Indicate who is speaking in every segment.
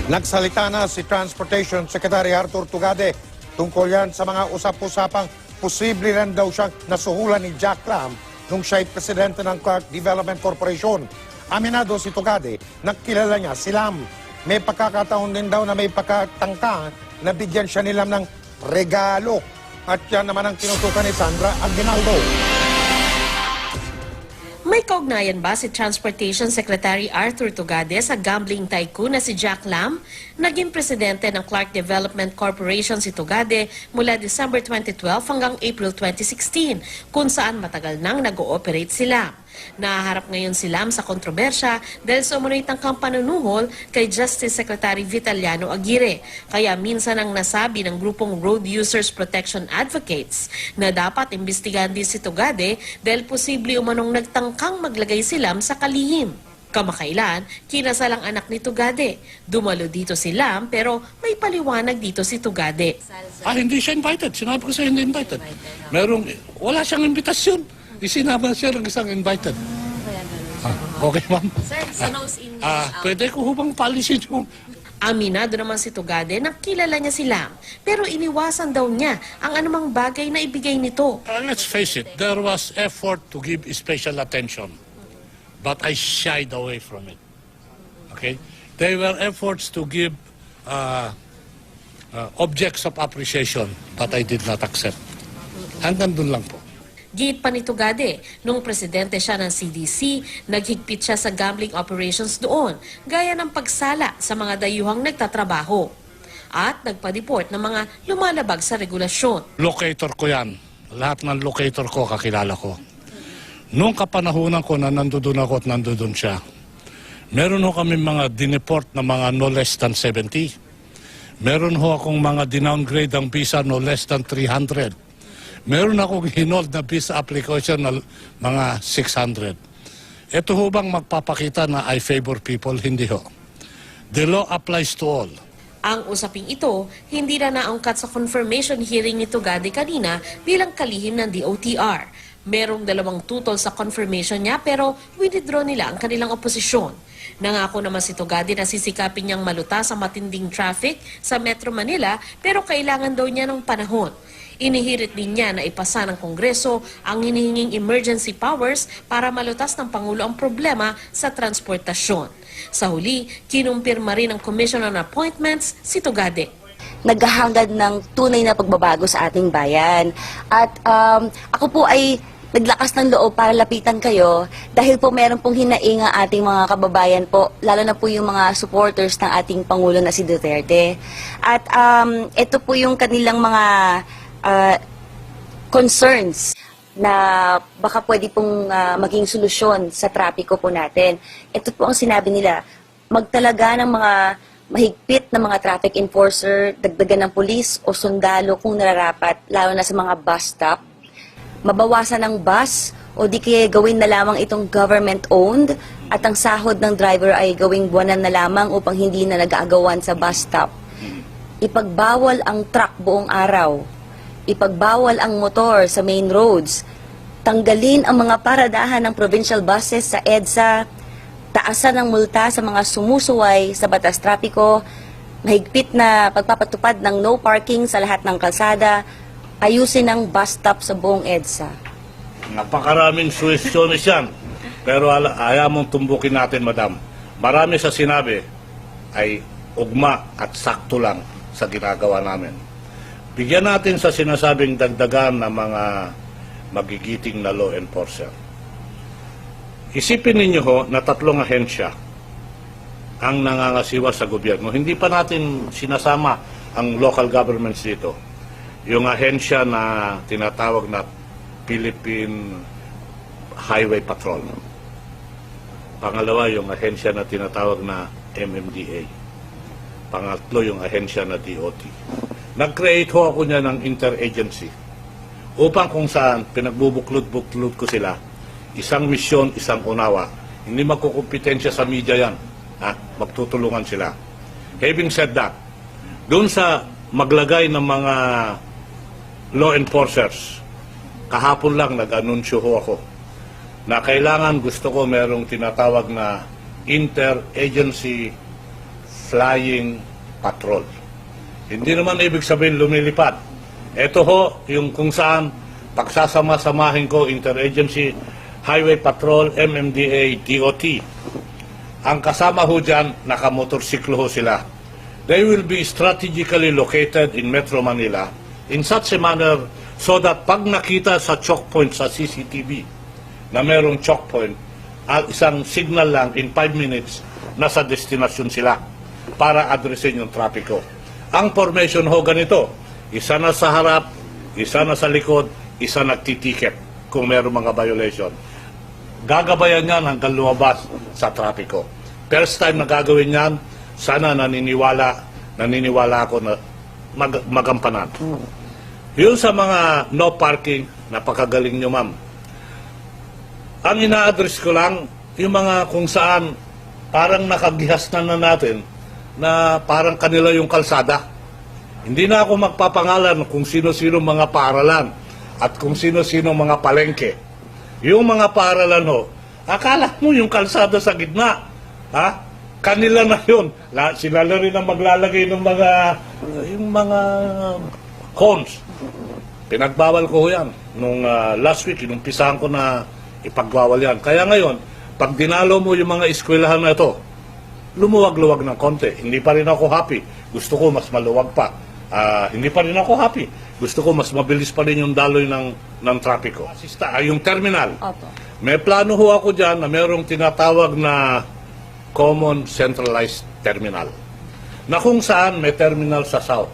Speaker 1: Nagsalita na si Transportation Secretary Arthur Tugade tungkol yan sa mga usap-usapang posible rin daw siyang nasuhulan ni Jack Lam nung siya'y presidente ng Clark Development Corporation. Aminado si Tugade, nakilala niya si Lam. May pagkakataon din daw na may pagkatangka na bigyan siya ni Lam ng regalo. At yan naman ang tinutukan ni Sandra Aguinaldo.
Speaker 2: May kaugnayan ba si Transportation Secretary Arthur Tugade sa gambling tycoon na si Jack Lam? Naging presidente ng Clark Development Corporation si Tugade mula December 2012 hanggang April 2016, kung saan matagal nang nag-ooperate sila. Nahaharap ngayon si Lam sa kontrobersya dahil sa umunoy tangkang panunuhol kay Justice Secretary Vitaliano Aguirre. Kaya minsan ang nasabi ng grupong Road Users Protection Advocates na dapat imbestigahan din si Tugade dahil posible umanong nagtangkang maglagay si Lam sa kalihim. Kamakailan, kinasal ang anak ni Tugade. Dumalo dito si Lam pero may paliwanag dito si Tugade.
Speaker 3: Hindi siya invited. Sinabi ko siya hindi invited. Wala siyang imbitasyon. Isinama siya ng isang invited. Okay, ma'am.
Speaker 2: Sir, sa nose-in
Speaker 3: Pwede ko hubang palisin yung...
Speaker 2: Aminado naman si Tugade na kilala niya si Lam, pero iniwasan daw niya ang anumang bagay na ibigay nito.
Speaker 3: Let's face it, there was effort to give special attention. But I shied away from it. Okay? There were efforts to give objects of appreciation, but I did not accept. Hanggang dun lang po.
Speaker 2: Git pa ni Tugade, nung presidente siya ng CDC, naghigpit siya sa gambling operations doon, gaya ng pagsala sa mga dayuhang nagtatrabaho. At nagpa-deport ng mga lumalabag sa regulasyon.
Speaker 3: Locator ko yan. Lahat ng locator ko, kakilala ko. Nung kapanahunan ko na nandoon ako at nandoon siya, meron ho kami mga dineport na mga no less than 70. Meron ho akong mga dinowngrade ang visa no less than 300. Meron akong hinold na visa application na mga 600. Ito ho bang magpapakita na I favor people? Hindi ho. The law applies to all.
Speaker 2: Ang usaping ito, hindi na naangkat sa confirmation hearing ni Tugade kanina bilang kalihim ng DOTR. Merong 2 tutol sa confirmation niya pero withdraw nila ang kanilang oposisyon. Nangako naman si Tugade na sisikapin niyang malutas ang matinding traffic sa Metro Manila pero kailangan daw niya ng panahon. Inihirit din niya na ipasa ng Kongreso ang hinihinging emergency powers para malutas ng Pangulo ang problema sa transportasyon. Sa huli, kinumpirma rin ng Commission on Appointments si Tugade.
Speaker 4: Naghahangad ng tunay na pagbabago sa ating bayan. At ako po ay naglakas ng loob para lapitan kayo dahil po meron pong hinainga ating mga kababayan po, lalo na po yung mga supporters ng ating Pangulo na si Duterte. At ito po yung kanilang mga concerns na baka pwede pong maging solusyon sa trapiko po natin. Ito po ang sinabi nila, magtalaga ng mga mahigpit na mga traffic enforcer, dagdagan ng pulis o sundalo kung nararapat, lalo na sa mga bus stop. Mabawasan ng bus o di kaya gawin na lamang itong government-owned at ang sahod ng driver ay gawing buwanan na lamang upang hindi na nag-aagawan sa bus stop. Ipagbawal ang truck buong araw. Ipagbawal ang motor sa main roads. Tanggalin ang mga paradahan ng provincial buses sa EDSA. Taasan ng multa sa mga sumusuway sa batas trapiko. Mahigpit na pagpapatupad ng no parking sa lahat ng kalsada. Ayusin ang bus stop sa buong EDSA.
Speaker 3: Napakaraming suwestyones yan. Pero ayaw mong tumbukin natin, madam. Marami sa sinabi ay ugma at sakto lang sa ginagawa namin. Bigyan natin sa sinasabing dagdagan ng mga magigiting na law enforcer. Isipin ninyo ho na 3 ahensya ang nangangasiwa sa gobyerno. Hindi pa natin sinasama ang local governments dito. Yung ahensya na tinatawag na Philippine Highway Patrol. Pangalawa, yung ahensya na tinatawag na MMDA. Pangatlo, yung ahensya na DOT. Nag-create ho ako niya ng interagency upang kung saan pinagbubuklod-buklod ko sila, isang misyon, isang unawa. Hindi magkukumpetensya sa media yan. Magtutulungan sila. Having said that, doon sa maglagay ng mga law enforcers, kahapon lang nag-anunsyo ho ako na kailangan gusto ko merong tinatawag na interagency flying patrol. Hindi naman ibig sabihin lumilipad. Ito ho, yung kung saan pagsasama-samahin ko Interagency Highway Patrol, MMDA, DOT. Ang kasama ho dyan, nakamotorsiklo ho sila. They will be strategically located in Metro Manila in such a manner so that pag nakita sa choke point sa CCTV na merong choke point, at isang signal lang in 5 minutes, nasa destinasyon sila para addressin yung trapiko. Ang formation ho ganito, isa na sa harap, isa na sa likod, isa nagtitiket kung merong mga violation. Gagabayan yan hanggang lumabas sa trapiko. First time na gagawin yan, sana naniniwala ako na magampanan. Yun sa mga no parking, napakagaling nyo ma'am. Ang ina-address ko lang, yung mga kung saan parang nakagihas na natin na parang kanila yung kalsada. Hindi na ako magpapangalan kung sino-sino mga paaralan at kung sino-sino mga palengke. Yung mga paaralan ho, akala mo yung kalsada sa gitna. Ha? Kanila na yun. Sila na rin ang maglalagay ng mga cones. Pinagbawal ko yan. Nung last week, inumpisahan ko na ipagbawal yan. Kaya ngayon, pag dinalo mo yung mga eskwelahan na ito, lumuwag-luwag ng konti. Hindi pa rin ako happy. Gusto ko mas maluwag pa. Hindi pa rin ako happy. Gusto ko mas mabilis pa rin yung daloy ng trapiko. Yung terminal.
Speaker 4: Opo.
Speaker 3: May plano ho ako dyan na mayroong tinatawag na Common Centralized Terminal. Na kung saan may terminal sa south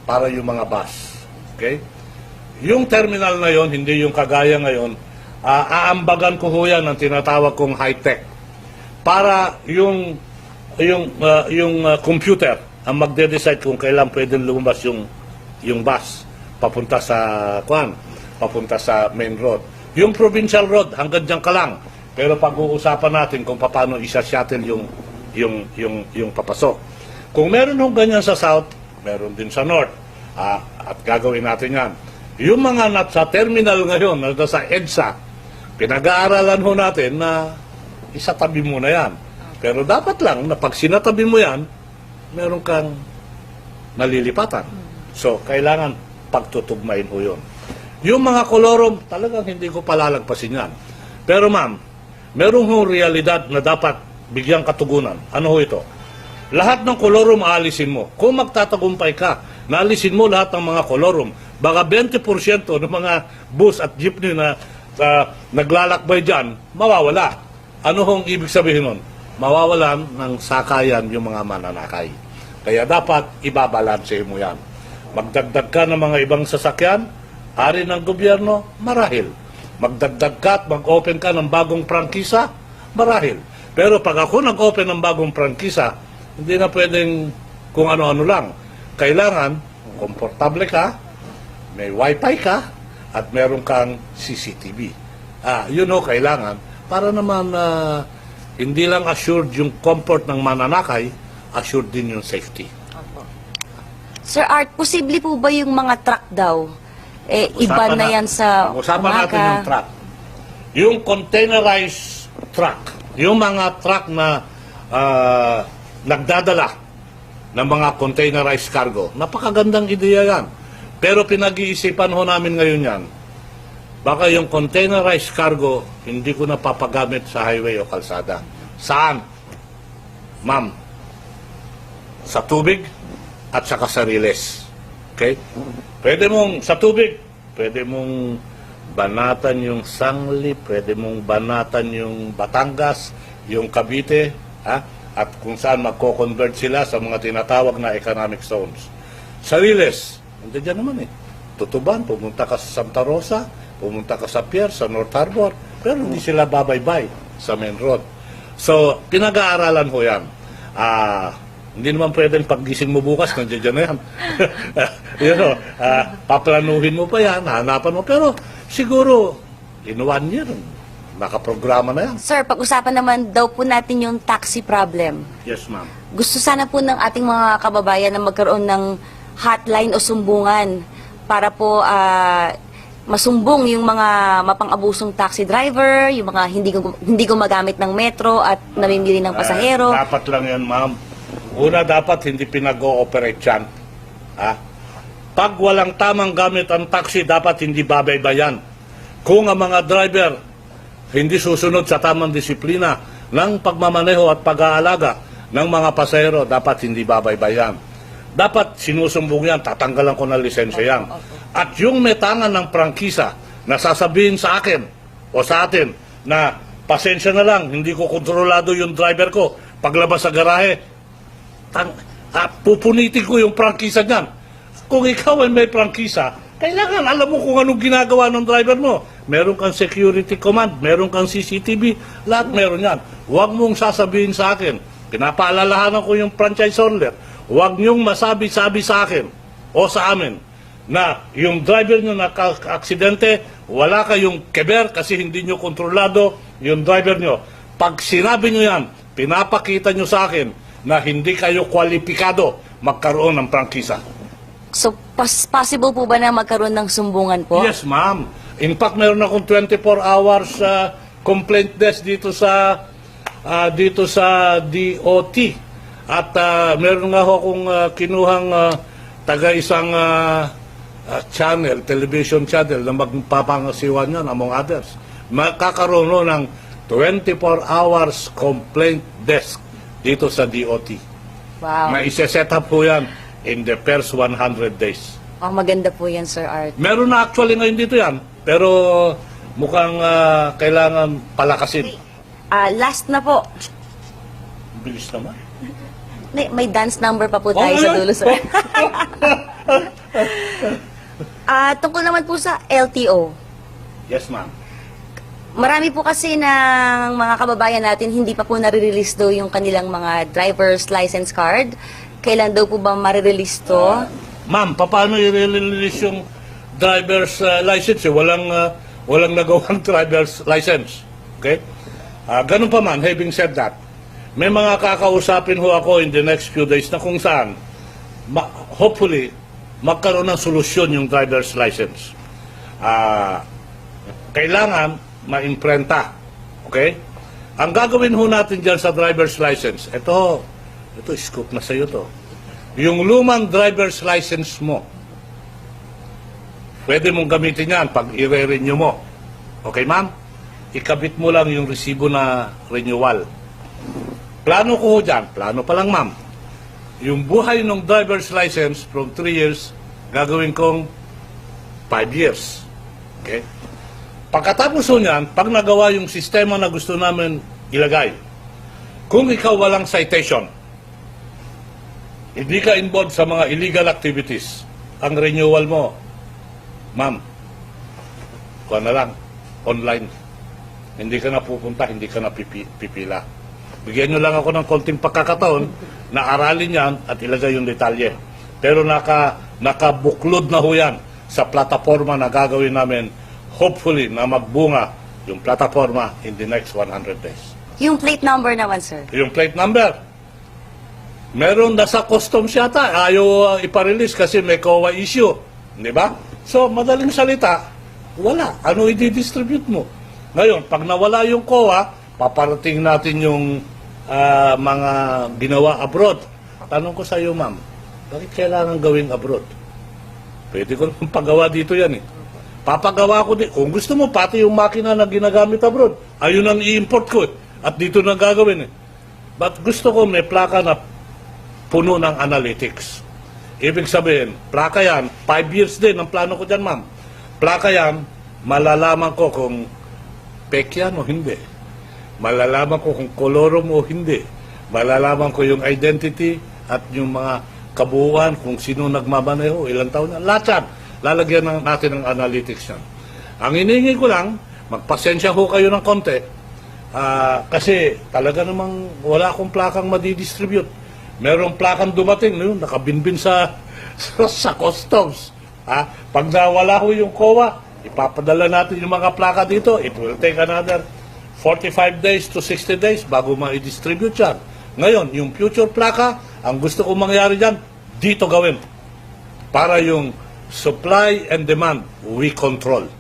Speaker 3: para yung mga bus. Okay? Yung terminal na yon, hindi yung kagaya ngayon, aambagan ko ho yan ang tinatawag kong high-tech. Para yung computer ang magde-decide kung kailan pwedeng lumabas yung bus papunta sa main road. Yung provincial road hanggang diyan ka lang. Pero pag-uusapan natin kung paano isa-shuttle yung papasok. Kung meron hong ganyan sa south, meron din sa north. At gagawin natin yan. Yung mga sa terminal ngayon, nasa EDSA, pinag-aaralan ho natin na isatabi mo na yan. Pero dapat lang na pag sinatabi mo yan, meron kang nalilipatan. So, kailangan pagtutugmain ho yun. Yung mga kolorom, talagang hindi ko palalagpasin yan. Pero ma'am, meron hong realidad na dapat bigyang katugunan. Ano ho ito? Lahat ng kolorom aalisin mo. Kung magtatagumpay ka, naalisin mo lahat ng mga kolorom, baka 20% ng mga bus at jeepney na naglalakbay dyan, mawawala. Ano hong ibig sabihin nun? Mawawalan ng sakayan yung mga mananakay. Kaya dapat ibabalanse mo yan. Magdagdag ka ng mga ibang sasakyan, ari ng gobyerno, marahil. Magdagdag ka at mag-open ka ng bagong prangkisa, marahil. Pero pag ako nag-open ng bagong prangkisa, hindi na pwedeng kung ano-ano lang. Kailangan, komportable ka, may wifi ka, at meron kang CCTV. Yun o, kailangan. Para naman hindi lang assured yung comfort ng mananakay, assured din yung safety.
Speaker 4: Sir Art, posible po ba yung mga truck daw? Iba na yan sa
Speaker 3: Usapan natin yung truck. Yung containerized truck, yung mga truck na nagdadala ng mga containerized cargo, napakagandang ideya yan. Pero pinag-iisipan ho namin ngayon yan, baka yung containerized cargo, hindi ko na papagamit sa highway o kalsada. Saan? Ma'am, sa tubig at saka sa riles. Okay? Pwede mong, sa tubig, pwede mong banatan yung Sangli, pwede mong banatan yung Batangas, yung Cavite, at kung saan magko-convert sila sa mga tinatawag na economic zones. Sa riles, hindi dyan naman Tutuban, pumunta ka sa Santa Rosa, pumunta ka sa Pier, sa North Harbor, pero hindi sila babaybay sa main road. So, pinag-aaralan ko yan. Hindi naman pwedeng paggising mo bukas, nandiyan na yan. Paplanuhin mo pa yan, hanapan mo. Pero siguro, in 1 year, nakaprograma na yan.
Speaker 4: Sir, pag-usapan naman daw po natin yung taxi problem.
Speaker 3: Yes, ma'am.
Speaker 4: Gusto sana po ng ating mga kababayan na magkaroon ng hotline o sumbungan para po masumbong yung mga mapang-abusong taxi driver, yung mga hindi gumagamit ng metro at namimili ng pasahero.
Speaker 3: Dapat lang yan, ma'am. Una, dapat hindi pinag-ooperate yan. Ha? Pag walang tamang gamit ang taxi, dapat hindi babaybayan. Kung ang mga driver hindi susunod sa tamang disiplina ng pagmamaneho at pag-aalaga ng mga pasahero, dapat hindi babaybayan. Dapat sinusumbong yan, tatanggalan ko ng lisensya yan. At yung may tangan ng prangkisa na sasabihin sa akin o sa atin na pasensya na lang, hindi ko kontrolado yung driver ko paglabas sa garahe, pupunitin ko yung prangkisa niyan. Kung ikaw ay may prangkisa, kailangan alam mo kung anong ginagawa ng driver mo. Meron kang security command, meron kang CCTV, lahat meron yan. Huwag mong sasabihin sa akin, pinapaalalahanan ko yung franchise holder, huwag niyong masabi-sabi sa akin o sa amin na yung driver niyo naka-aksidente, wala kayong keber kasi hindi niyo kontrolado yung driver niyo. Pag sinabi niyo yan, pinapakita niyo sa akin na hindi kayo kwalipikado magkaroon ng prangkisa.
Speaker 4: So, possible po ba na magkaroon ng sumbungan po?
Speaker 3: Yes, ma'am. In fact, meron akong 24 hours complaint desk dito sa DOT. At meron nga ho akong kinuhang taga isang channel, television channel na magpapangasiwan yan among others. Makakaroon ho ng 24 hours complaint desk dito sa DOT.
Speaker 4: Wow.
Speaker 3: Isa-set up po yan in the first 100 days.
Speaker 4: Oh, maganda po yan, Sir Art.
Speaker 3: Meron na actually ngayon dito yan, pero mukhang kailangan palakasin.
Speaker 4: Last na po.
Speaker 3: Bilis naman.
Speaker 4: May dance number pa po tayo sa dulo, sir. Tungkol naman po sa LTO.
Speaker 3: Yes, ma'am.
Speaker 4: Marami po kasi ng mga kababayan natin hindi pa po nare-release daw yung kanilang mga driver's license card. Kailan daw po ba marirelease to?
Speaker 3: Ma'am, paano i-release yung driver's license? Walang nagawang driver's license. Okay? Ganun pa man, having said that, may mga kakausapin ho ako in the next few days na kung saan, hopefully, magkaroon ng solusyon yung driver's license. Kailangan ma-imprenta. Okay? Ang gagawin ho natin dyan sa driver's license, ito scoop na sa'yo to. Yung lumang driver's license mo, pwede mong gamitin yan pag i-renew mo. Okay, ma'am? Ikabit mo lang yung resibo na renewal. Plano ko ho dyan, plano pa lang, ma'am. Yung buhay ng driver's license from 3 years, gagawin kong 5 years. Okay? Pagkatapos ho niyan, pag nagawa yung sistema na gusto namin ilagay, kung ikaw walang citation, hindi ka involved sa mga illegal activities, ang renewal mo, ma'am, kuha na lang, online. Hindi ka na pupunta, hindi ka na pipila. Bigyan nyo lang ako ng konting pagkakataon na aralin yan at ilagay yung detalye. Pero nakabuklod na ho yan sa plataforma na gagawin namin, hopefully na magbunga yung plataforma in the next 100 days.
Speaker 4: Yung plate number naman, sir.
Speaker 3: Yung plate number, meron na sa customs yata, ayaw iparelease kasi may COA issue. Di ba? So, madaling salita, wala. Ano i-distribute mo? Ngayon, pag nawala yung COA, paparating natin yung mga ginawa abroad. Tanong ko sa iyo, ma'am, bakit kailangan gawing abroad? Pwede ko naman pagawa dito yan eh. Papagawa ko din. Kung gusto mo, pati yung makina na ginagamit abroad, ayun ang i-import ko eh. At dito na gagawin eh. But gusto ko may plaka na puno ng analytics. Ibig sabihin, plaka yan, 5 years din ang plano ko dyan, ma'am. Plaka yan, malalaman ko kung pek yan o hindi. Malalaman ko kung kolorom o hindi. Malalaman ko yung identity at yung mga kabuuan, kung sino nagmamaneho, ilang taon na. Lahat yan, lalagyan natin ng analytics yan. Ang hinihingi ko lang, magpasensya ho kayo ng konti, kasi talaga namang wala akong plakang madidistribute. Merong plakang dumating, no, nakabinbin sa customs. Pag nawala ho yung COA, ipapadala natin yung mga plaka dito. It will take another 45 days to 60 days bago ma-distribute yan. Ngayon, yung future plaka, ang gusto kong mangyari dyan, dito gawin. Para yung supply and demand, we control.